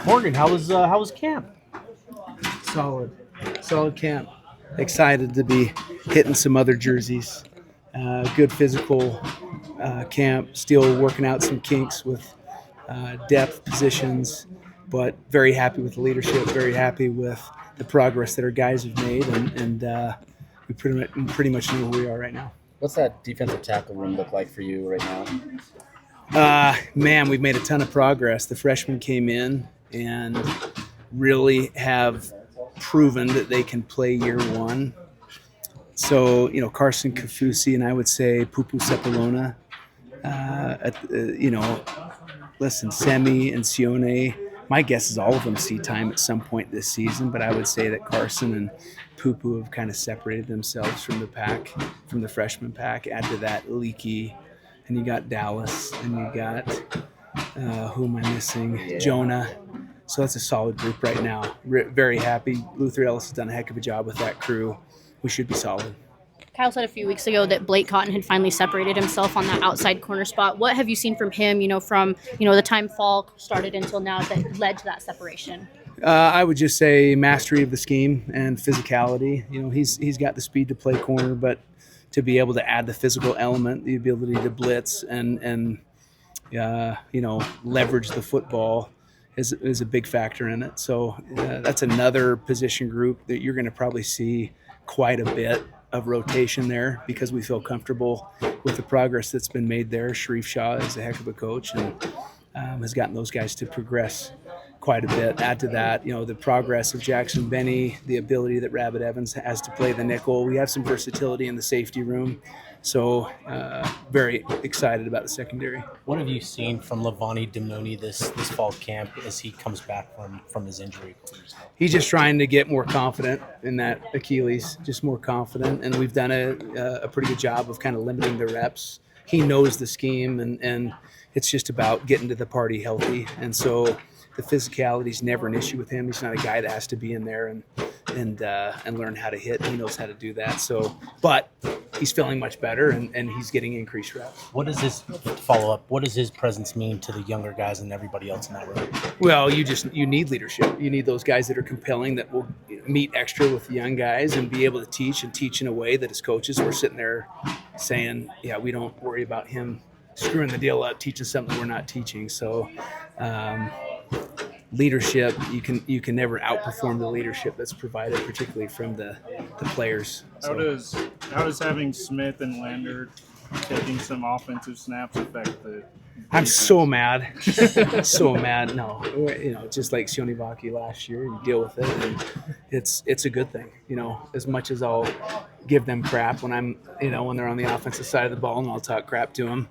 Morgan, how was camp? Solid camp. Excited to be hitting some other jerseys. Good physical camp. Still working out some kinks with depth positions, but very happy with the leadership. Very happy with the progress that our guys have made, and we pretty much know who we are right now. What's that defensive tackle room look like for you right now? Man, we've made a ton of progress. The freshmen came in and really have proven that they can play year one. So, Carson Kafusi and I would say Pupu Sepulona. Listen, Semi and Sione, my guess is all of them see time at some point this season, but I would say that Carson and Pupu have kind of separated themselves from the pack, from the freshman pack. Add to that Leaky, and you got Dallas, and you got, who am I missing? Yeah. Jonah. So that's a solid group right now. Very happy. Luther Ellis has done a heck of a job with that crew. We should be solid. Kyle said a few weeks ago that Blake Cotton had finally separated himself on that outside corner spot. What have you seen from him, from the time fall started until now that led to that separation? I would just say mastery of the scheme and physicality. He's got the speed to play corner, but to be able to add the physical element, the ability to blitz and leverage the football is a big factor in it. So that's another position group that you're going to probably see quite a bit of rotation there because we feel comfortable with the progress that's been made there. Sharif Shah is a heck of a coach and has gotten those guys to progress quite a bit. Add to that, the progress of Jackson Benny, the ability that Rabbit Evans has to play the nickel. We have some versatility in the safety room. So very excited about the secondary. What have you seen from Levani Demoney this fall camp as he comes back from his injury? He's just trying to get more confident in that Achilles, just more confident. And we've done a pretty good job of kind of limiting the reps. He knows the scheme, and it's just about getting to the party healthy. And so the physicality is never an issue with him. He's not a guy that has to be in there and learn how to hit. He knows how to do that. So, but he's feeling much better and he's getting increased reps. What does his follow-up? What does his presence mean to the younger guys and everybody else in that room? Well, you need leadership. You need those guys that are compelling, that will meet extra with the young guys and be able to teach in a way that as coaches we're sitting there saying, yeah, we don't worry about him screwing the deal up, teaching something we're not teaching. So leadership, you can never outperform the leadership that's provided, particularly from the players. How does having Smith and Lander taking some offensive snaps affect the I'm so mad. So mad. No, just like Sione Vaki last year, you deal with it, and it's a good thing. As much as I'll give them crap when when they're on the offensive side of the ball, and I'll talk crap to them,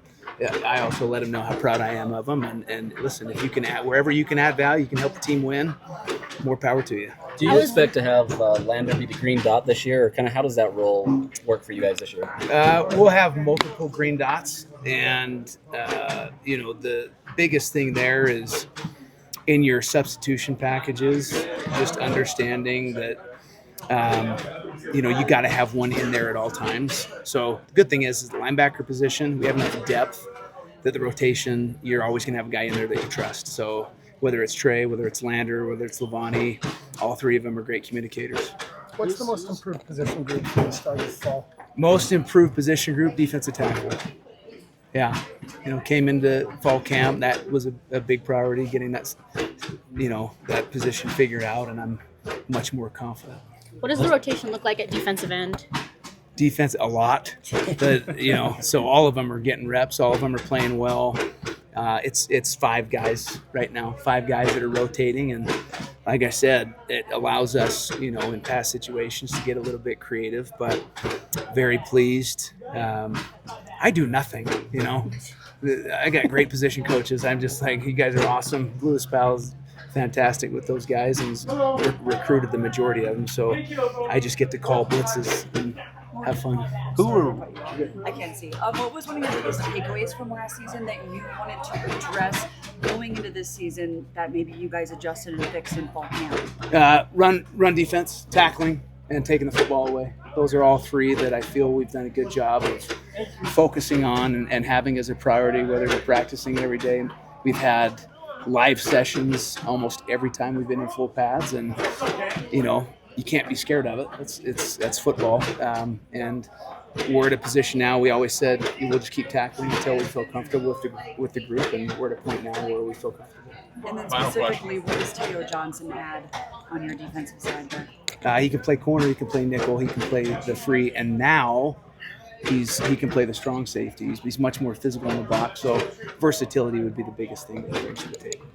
I also let them know how proud I am of them. And listen, if you can wherever you can add value, you can help the team win, more power to you. Do you expect to have Lander be the green dot this year, or kind of how does that role work for you guys this year? We'll have multiple green dots, and the biggest thing there is in your substitution packages, just understanding that you got to have one in there at all times. So the good thing is the linebacker position, we have enough depth that the rotation, you're always going to have a guy in there that you trust. So whether it's Trey, whether it's Lander, whether it's Levani, all three of them are great communicators. What's the most improved position group from the start of the fall? Most improved position group, defensive tackle. Yeah, came into fall camp. That was a big priority, getting that position figured out, and I'm much more confident. What does the rotation look like at defensive end? Defense, a lot. So all of them are getting reps. All of them are playing well. It's 5 guys right now, 5 guys that are rotating, and like I said, it allows us, in past situations to get a little bit creative, but very pleased. I do nothing, I got great position coaches. I'm just like, you guys are awesome. Lewis Powell's fantastic with those guys, and he's recruited the majority of them, so I just get to call blitzes and have fun. I can't see. What was one of your biggest takeaways from last season that you wanted to address going into this season that maybe you guys adjusted and fixed in fall camp? Run defense, tackling, and taking the football away. Those are all 3 that I feel we've done a good job of focusing on and having as a priority, whether we're practicing every day. We've had live sessions almost every time we've been in full pads, and you can't be scared of it. That's football, and we're at a position now. We always said we'll just keep tackling until we feel comfortable with the group, and we're at a point now where we feel comfortable. And then specifically, what does Teo Johnson add on your defensive side there? He can play corner, he can play nickel, he can play the free, and now he can play the strong safety. He's much more physical in the box, so versatility would be the biggest thing that he brings to the table.